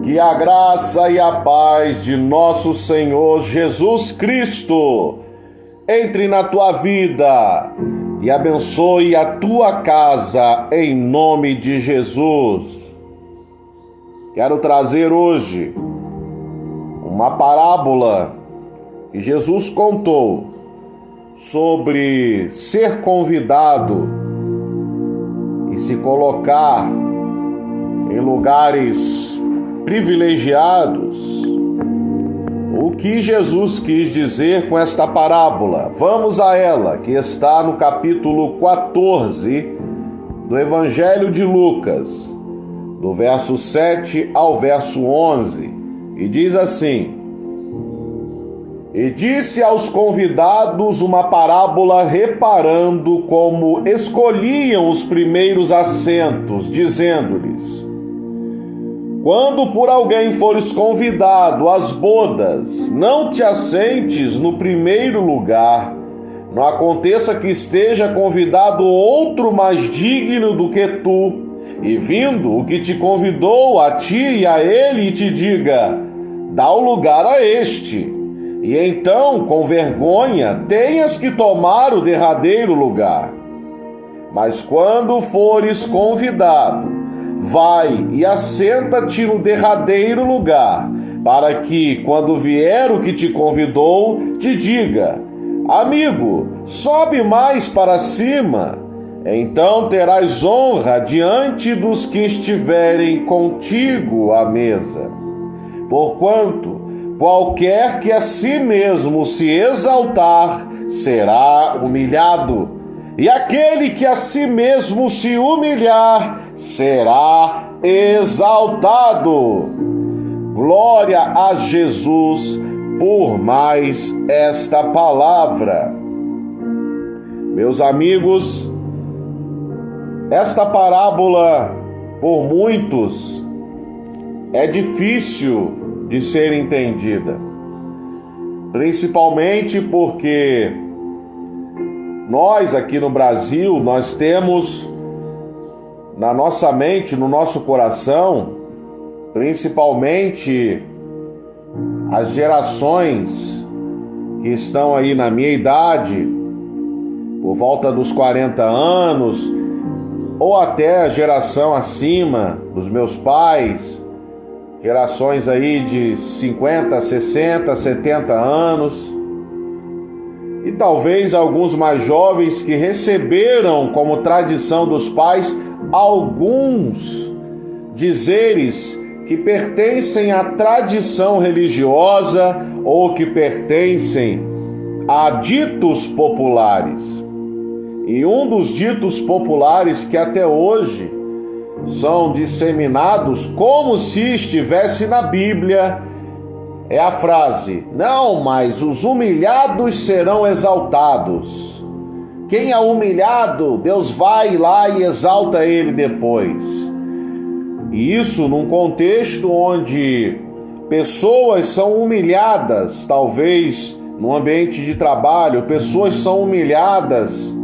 Que a graça e a paz de nosso Senhor Jesus Cristo entre na tua vida e abençoe a tua casa em nome de Jesus. Quero trazer hoje uma parábola que Jesus contou sobre ser convidado e se colocar em lugares privilegiados. O que Jesus quis dizer com esta parábola? Vamos a ela, que está no capítulo 14 do Evangelho de Lucas, do verso 7 ao verso 11, e diz assim: E disse aos convidados uma parábola reparando como escolhiam os primeiros assentos, dizendo-lhes: Quando por alguém fores convidado às bodas, não te assentes no primeiro lugar. Não aconteça que esteja convidado outro mais digno do que tu, e vindo o que te convidou a ti e a ele, te diga: dá o lugar a este. E então, com vergonha, tenhas que tomar o derradeiro lugar. Mas quando fores convidado, vai e assenta-te no derradeiro lugar, para que, quando vier o que te convidou, te diga: amigo, sobe mais para cima. Então terás honra diante dos que estiverem contigo à mesa. Porquanto, qualquer que a si mesmo se exaltar, será humilhado, e aquele que a si mesmo se humilhar, será exaltado. Glória a Jesus por mais esta palavra. Meus amigos, esta parábola, por muitos, é difícil de ser entendida, principalmente porque nós aqui no Brasil, nós temos na nossa mente, no nosso coração, principalmente as gerações que estão aí na minha idade, por volta dos 40 anos, ou até a geração acima dos meus pais, gerações aí de 50, 60, 70 anos, e talvez alguns mais jovens que receberam como tradição dos pais alguns dizeres que pertencem à tradição religiosa ou que pertencem a ditos populares. E um dos ditos populares que até hoje são disseminados como se estivesse na Bíblia é a frase: não, mas os humilhados serão exaltados. Quem é humilhado, Deus vai lá e exalta ele depois. E isso num contexto onde pessoas são humilhadas, talvez no ambiente de trabalho, pessoas são humilhadas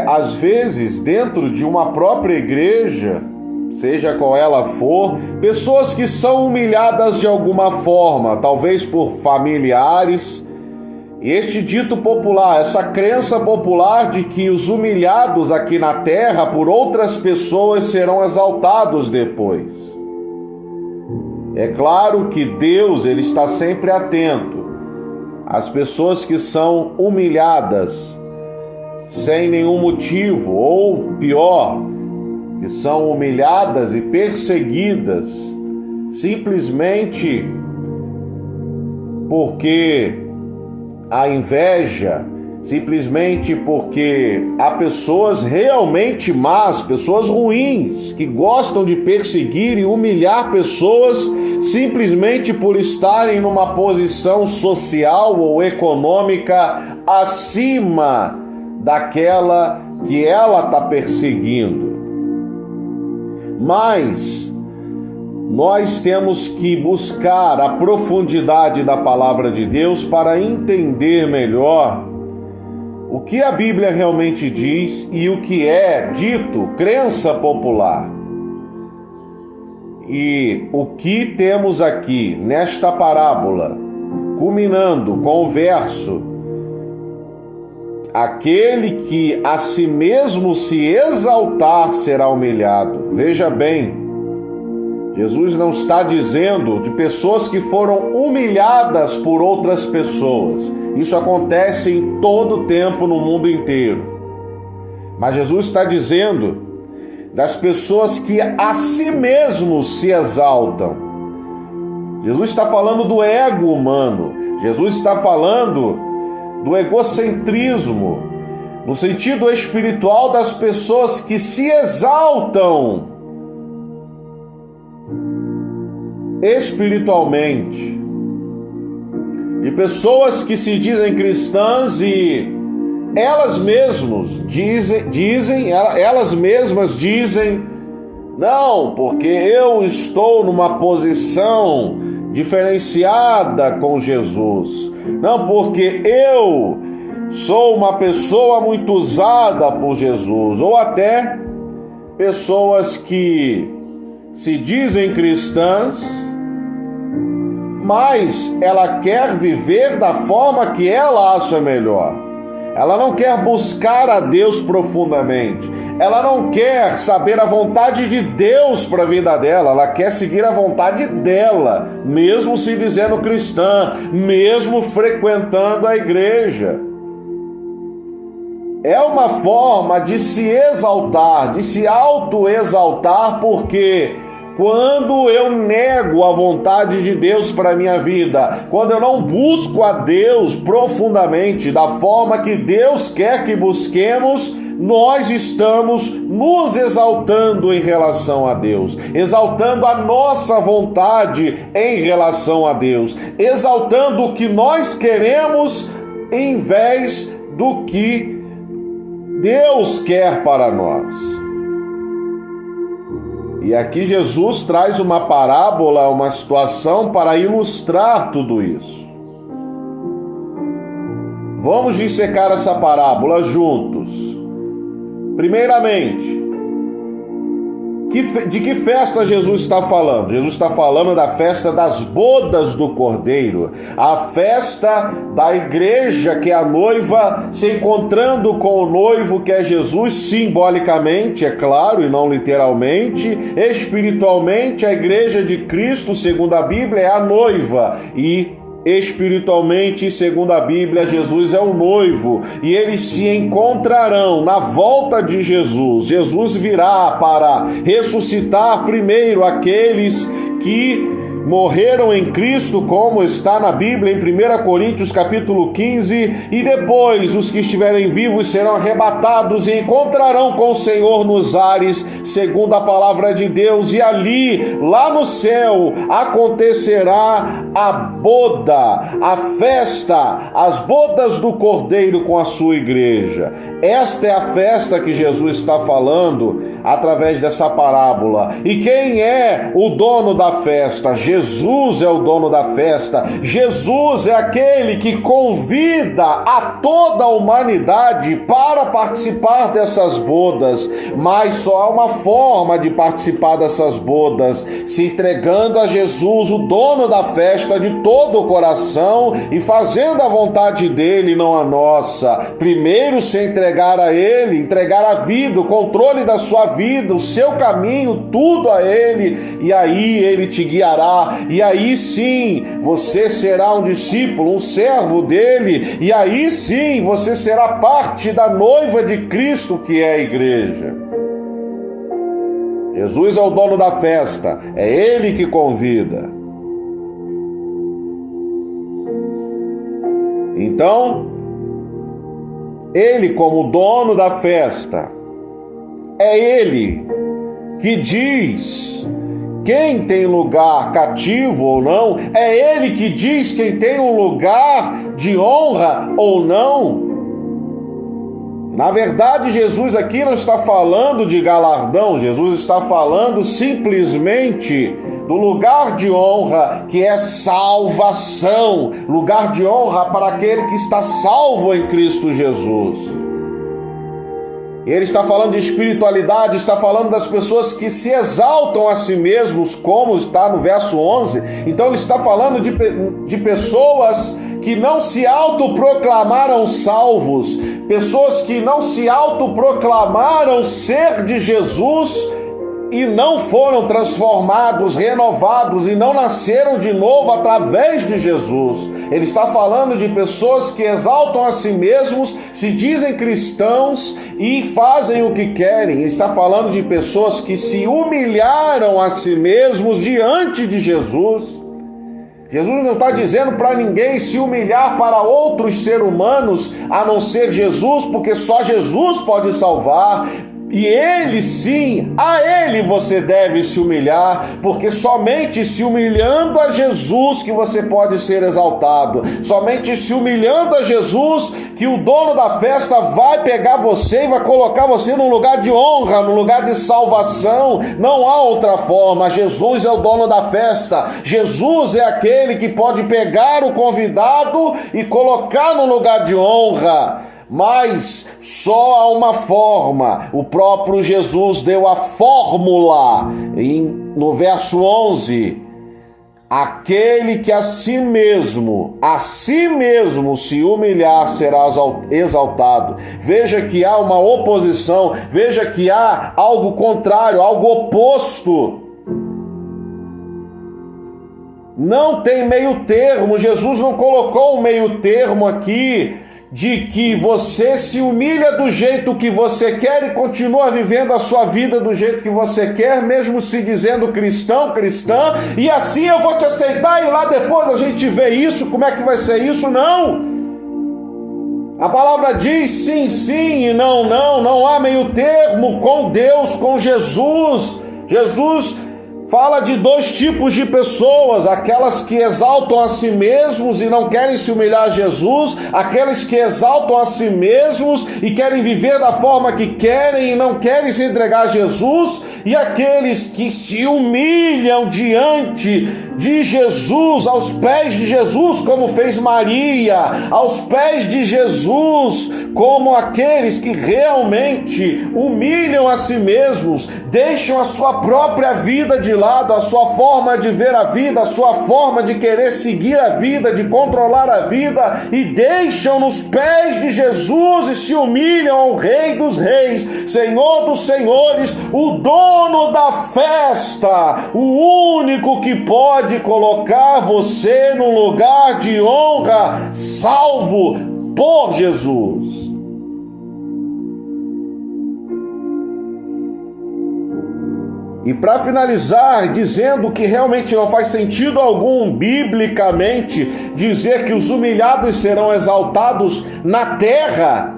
às vezes dentro de uma própria igreja, seja qual ela for, pessoas que são humilhadas de alguma forma, talvez por familiares. E este dito popular, essa crença popular de que os humilhados aqui na terra por outras pessoas serão exaltados depois. É claro que Deus, ele está sempre atento às pessoas que são humilhadas sem nenhum motivo, ou pior, que são humilhadas e perseguidas simplesmente porque a inveja, simplesmente porque há pessoas realmente más, pessoas ruins, que gostam de perseguir e humilhar pessoas simplesmente por estarem numa posição social ou econômica acima daquela que ela está perseguindo. Mas nós temos que buscar a profundidade da palavra de Deus para entender melhor o que a Bíblia realmente diz e o que é dito crença popular. E o que temos aqui nesta parábola, culminando com o verso: aquele que a si mesmo se exaltar será humilhado. Veja bem, Jesus não está dizendo de pessoas que foram humilhadas por outras pessoas. Isso acontece em todo tempo no mundo inteiro. Mas Jesus está dizendo das pessoas que a si mesmos se exaltam. Jesus está falando do ego humano. Jesus está falando do egocentrismo, no sentido espiritual, das pessoas que se exaltam espiritualmente, de pessoas que se dizem cristãs e elas mesmas dizem, não, porque eu estou numa posição diferenciada com Jesus, não, porque eu sou uma pessoa muito usada por Jesus, ou até pessoas que se dizem cristãs, mas ela quer viver da forma que ela acha melhor. Ela não quer buscar a Deus profundamente. Ela não quer saber a vontade de Deus para a vida dela. Ela quer seguir a vontade dela, mesmo se dizendo cristã, mesmo frequentando a igreja. É uma forma de se exaltar, de se auto-exaltar, porque quando eu nego a vontade de Deus para a minha vida, quando eu não busco a Deus profundamente, da forma que Deus quer que busquemos, nós estamos nos exaltando em relação a Deus, exaltando a nossa vontade em relação a Deus, exaltando o que nós queremos em vez do que Deus quer para nós. E aqui Jesus traz uma parábola, uma situação para ilustrar tudo isso. Vamos dissecar essa parábola juntos. Primeiramente, de que festa Jesus está falando? Jesus está falando da festa das bodas do Cordeiro, a festa da igreja, que é a noiva se encontrando com o noivo, que é Jesus, simbolicamente, é claro, e não literalmente. Espiritualmente, a igreja de Cristo, segundo a Bíblia, é a noiva, e espiritualmente, segundo a Bíblia, Jesus é o noivo, e eles se encontrarão na volta de Jesus. Jesus virá para ressuscitar primeiro aqueles que morreram em Cristo, como está na Bíblia em 1 Coríntios capítulo 15, e depois os que estiverem vivos serão arrebatados e encontrarão com o Senhor nos ares, segundo a palavra de Deus, e ali, lá no céu, acontecerá a boda, a festa, as bodas do Cordeiro com a sua igreja. Esta é a festa que Jesus está falando através dessa parábola. E quem é o dono da festa? Jesus é o dono da festa. Jesus é aquele que convida a toda a humanidade para participar dessas bodas. Mas só há uma forma de participar dessas bodas: se entregando a Jesus, o dono da festa, de todo o coração e fazendo a vontade dele, não a nossa. Primeiro se entregar a ele, entregar a vida, o controle da sua vida, o seu caminho, tudo a ele, e aí ele te guiará, e aí sim você será um discípulo, um servo dele, e aí sim você será parte da noiva de Cristo, que é a igreja. Jesus é o dono da festa, é ele que convida. Então, ele, como dono da festa, é ele que diz quem tem lugar cativo ou não, é ele que diz quem tem um lugar de honra ou não. Na verdade, Jesus aqui não está falando de galardão, Jesus está falando simplesmente do lugar de honra, que é salvação, lugar de honra para aquele que está salvo em Cristo Jesus. Ele está falando de espiritualidade, está falando das pessoas que se exaltam a si mesmos, como está no verso 11. Então ele está falando de pessoas que não se autoproclamaram salvos, pessoas que não se autoproclamaram ser de Jesus e não foram transformados, renovados e não nasceram de novo através de Jesus. Ele está falando de pessoas que exaltam a si mesmos, se dizem cristãos e fazem o que querem. Ele está falando de pessoas que se humilharam a si mesmos diante de Jesus. Jesus não está dizendo para ninguém se humilhar para outros seres humanos, a não ser Jesus, porque só Jesus pode salvar. E ele sim, a ele você deve se humilhar, porque somente se humilhando a Jesus que você pode ser exaltado. Somente se humilhando a Jesus que o dono da festa vai pegar você e vai colocar você num lugar de honra, num lugar de salvação. Não há outra forma. Jesus é o dono da festa. Jesus é aquele que pode pegar o convidado e colocar num lugar de honra. Mas só há uma forma. O próprio Jesus deu a fórmula no verso 11. Aquele que a si mesmo se humilhar será exaltado. Veja que há uma oposição, veja que há algo contrário, algo oposto. Não tem meio termo. Jesus não colocou um meio termo aqui, de que você se humilha do jeito que você quer e continua vivendo a sua vida do jeito que você quer, mesmo se dizendo cristão, cristã, e assim eu vou te aceitar e lá depois a gente vê isso, como é que vai ser isso? Não! A palavra diz sim, sim e não, não, não há meio termo com Deus, com Jesus. Jesus fala de dois tipos de pessoas: aquelas que exaltam a si mesmos e não querem se humilhar a Jesus, aqueles que exaltam a si mesmos e querem viver da forma que querem e não querem se entregar a Jesus, e aqueles que se humilham diante de Jesus, aos pés de Jesus, como fez Maria, aos pés de Jesus, como aqueles que realmente humilham a si mesmos, deixam a sua própria vida de lado, a sua forma de ver a vida, a sua forma de querer seguir a vida, de controlar a vida, e deixam nos pés de Jesus e se humilham ao Rei dos Reis, Senhor dos Senhores, o dono da festa, o único que pode colocar você num lugar de honra, salvo por Jesus. E para finalizar, dizendo que realmente não faz sentido algum, biblicamente, dizer que os humilhados serão exaltados na terra,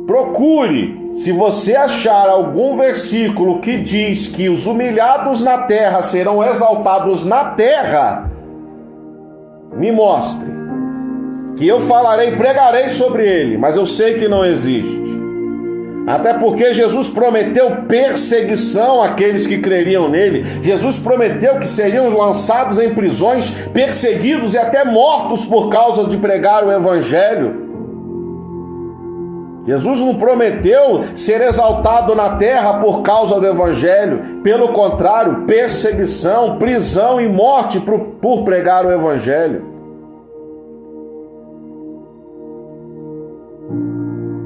procure, se você achar algum versículo que diz que os humilhados na terra serão exaltados na terra, me mostre, que eu falarei, pregarei sobre ele, mas eu sei que não existe. Até porque Jesus prometeu perseguição àqueles que creriam nele. Jesus prometeu que seriam lançados em prisões, perseguidos e até mortos por causa de pregar o evangelho. Jesus não prometeu ser exaltado na terra por causa do evangelho. Pelo contrário, perseguição, prisão e morte por pregar o evangelho.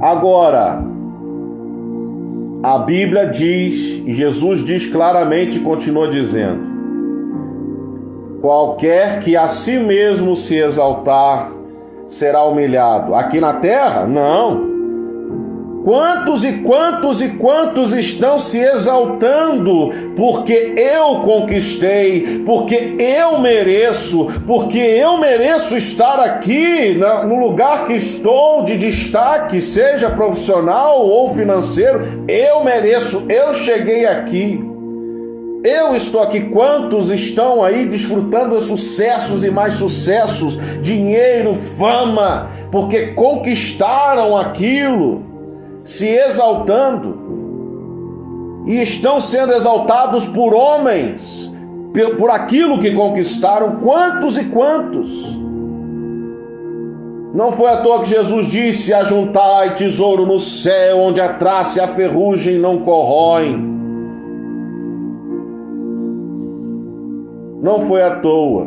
Agora, a Bíblia diz, e Jesus diz claramente e continua dizendo: qualquer que a si mesmo se exaltar será humilhado. Aqui na terra? Não. Quantos e quantos e quantos estão se exaltando porque eu conquistei, porque eu mereço estar aqui no lugar que estou de destaque, seja profissional ou financeiro. Eu mereço, eu cheguei aqui, eu estou aqui. Quantos estão aí desfrutando de sucessos e mais sucessos, dinheiro, fama, porque conquistaram aquilo, se exaltando, e estão sendo exaltados por homens, por aquilo que conquistaram. Quantos e quantos? Não foi à toa que Jesus disse: ajuntai tesouro no céu, onde a traça e a ferrugem não corroem. Não foi à toa.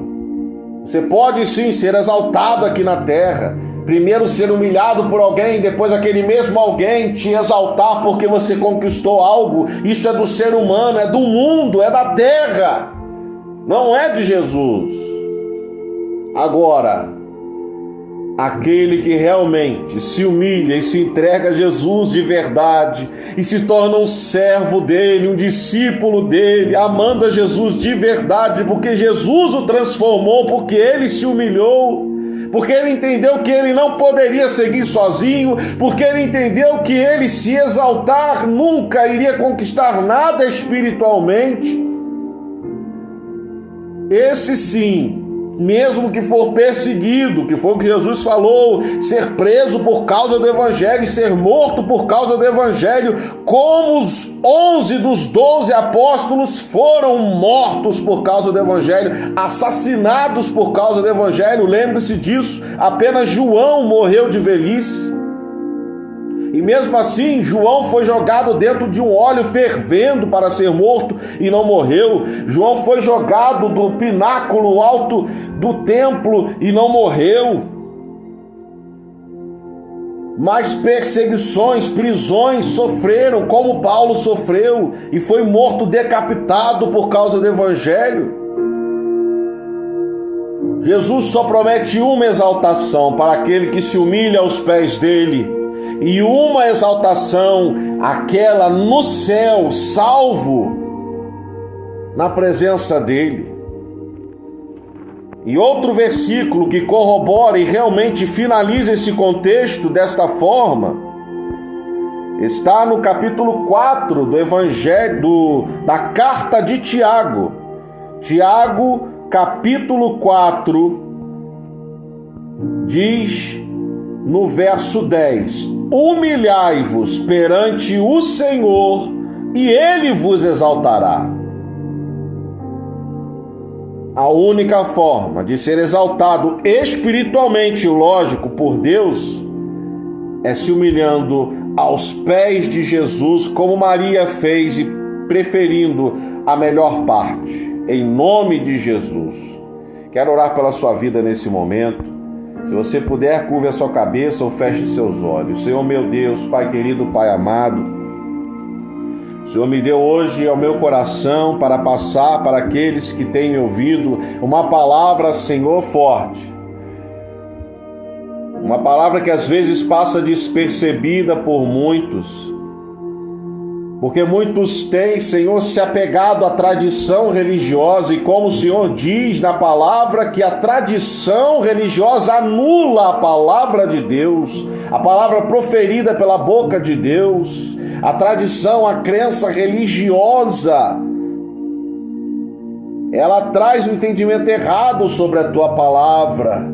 Você pode sim ser exaltado aqui na terra. Primeiro ser humilhado por alguém, depois aquele mesmo alguém te exaltar porque você conquistou algo. Isso é do ser humano, é do mundo, é da terra. Não é de Jesus. Agora, aquele que realmente se humilha e se entrega a Jesus de verdade e se torna um servo dele, um discípulo dele, amando a Jesus de verdade, porque Jesus o transformou, porque ele se humilhou, porque ele entendeu que ele não poderia seguir sozinho, porque ele entendeu que ele se exaltar nunca iria conquistar nada espiritualmente. Esse sim, mesmo que for perseguido, que foi o que Jesus falou, ser preso por causa do Evangelho e ser morto por causa do Evangelho, como os 11 dos 12 apóstolos foram mortos por causa do Evangelho, assassinados por causa do Evangelho, lembre-se disso, apenas João morreu de velhice. E mesmo assim, João foi jogado dentro de um óleo fervendo para ser morto e não morreu. João foi jogado do pináculo alto do templo e não morreu. Mas perseguições, prisões sofreram, como Paulo sofreu, e foi morto decapitado por causa do Evangelho. Jesus só promete uma exaltação para aquele que se humilha aos pés dele. E uma exaltação, aquela no céu, salvo na presença dele. E outro versículo que corrobora e realmente finaliza esse contexto desta forma, está no capítulo 4 do Evangelho, da carta de Tiago. Tiago, capítulo 4, diz no verso 10: humilhai-vos perante o Senhor, e Ele vos exaltará. A única forma de ser exaltado espiritualmente, lógico, por Deus, é se humilhando aos pés de Jesus, como Maria fez, e preferindo a melhor parte, em nome de Jesus. Quero orar pela sua vida nesse momento. Se você puder, curve a sua cabeça ou feche seus olhos. Senhor meu Deus, Pai querido, Pai amado, o Senhor me deu hoje ao meu coração para passar para aqueles que têm me ouvido uma palavra, Senhor, forte. Uma palavra que às vezes passa despercebida por muitos, porque muitos têm, Senhor, se apegado à tradição religiosa, e como o Senhor diz na palavra, que a tradição religiosa anula a palavra de Deus, a palavra proferida pela boca de Deus. A tradição, a crença religiosa, ela traz um entendimento errado sobre a tua palavra.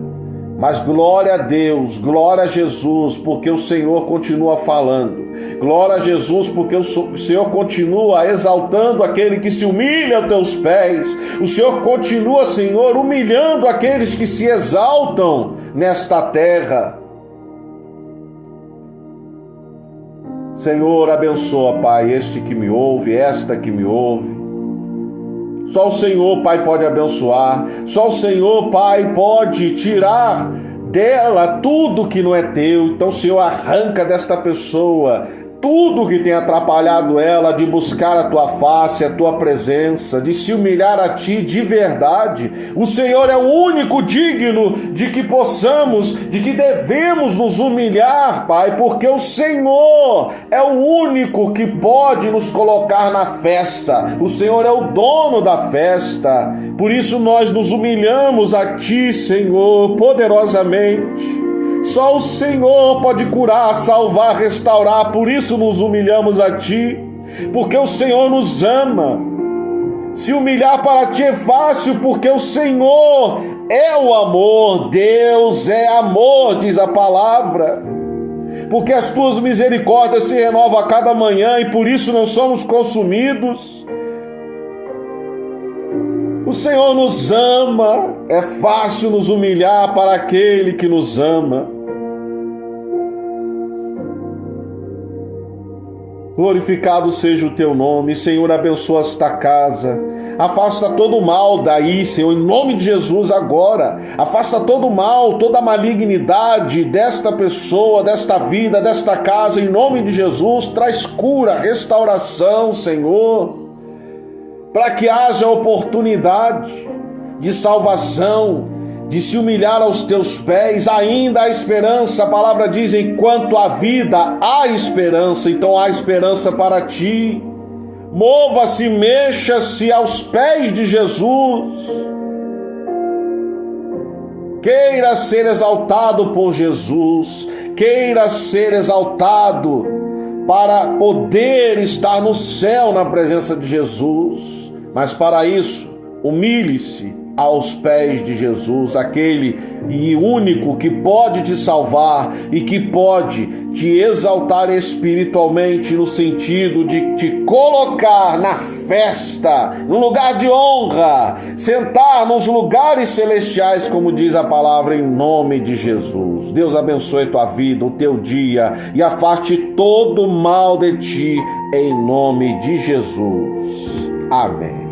Mas glória a Deus, glória a Jesus, porque o Senhor continua falando. Glória a Jesus, porque o Senhor continua exaltando aquele que se humilha aos teus pés. O Senhor continua, Senhor, humilhando aqueles que se exaltam nesta terra. Senhor, abençoa, Pai, este que me ouve, esta que me ouve. Só o Senhor, Pai, pode abençoar. Só o Senhor, Pai, pode tirar dela tudo que não é teu. Então, Senhor, arranca desta pessoa tudo que tem atrapalhado ela de buscar a tua face, a tua presença, de se humilhar a ti de verdade. O Senhor é o único digno de que possamos, de que devemos nos humilhar, Pai, porque o Senhor é o único que pode nos colocar na festa. O Senhor é o dono da festa. Por isso nós nos humilhamos a ti, Senhor, poderosamente. Só o Senhor pode curar, salvar, restaurar. Por isso nos humilhamos a ti, porque o Senhor nos ama. Se humilhar para ti é fácil, porque o Senhor é o amor. Deus é amor, diz a palavra. Porque as tuas misericórdias se renovam a cada manhã e por isso não somos consumidos. O Senhor nos ama. É fácil nos humilhar para aquele que nos ama. Glorificado seja o teu nome, Senhor, abençoa esta casa. Afasta todo o mal daí, Senhor, em nome de Jesus agora. Afasta todo o mal, toda a malignidade desta pessoa, desta vida, desta casa, em nome de Jesus. Traz cura, restauração, Senhor, para que haja oportunidade de salvação, de se humilhar aos teus pés. Ainda há esperança. A palavra diz: enquanto há vida, há esperança. Então há esperança para ti. Mova-se, mexa-se aos pés de Jesus. Queira ser exaltado por Jesus. Queira ser exaltado para poder estar no céu na presença de Jesus. Mas para isso, humilhe-se aos pés de Jesus, aquele e único que pode te salvar e que pode te exaltar espiritualmente, no sentido de te colocar na festa, no lugar de honra, sentar nos lugares celestiais, como diz a palavra, em nome de Jesus. Deus abençoe tua vida, o teu dia, e afaste todo o mal de ti, em nome de Jesus. Amém.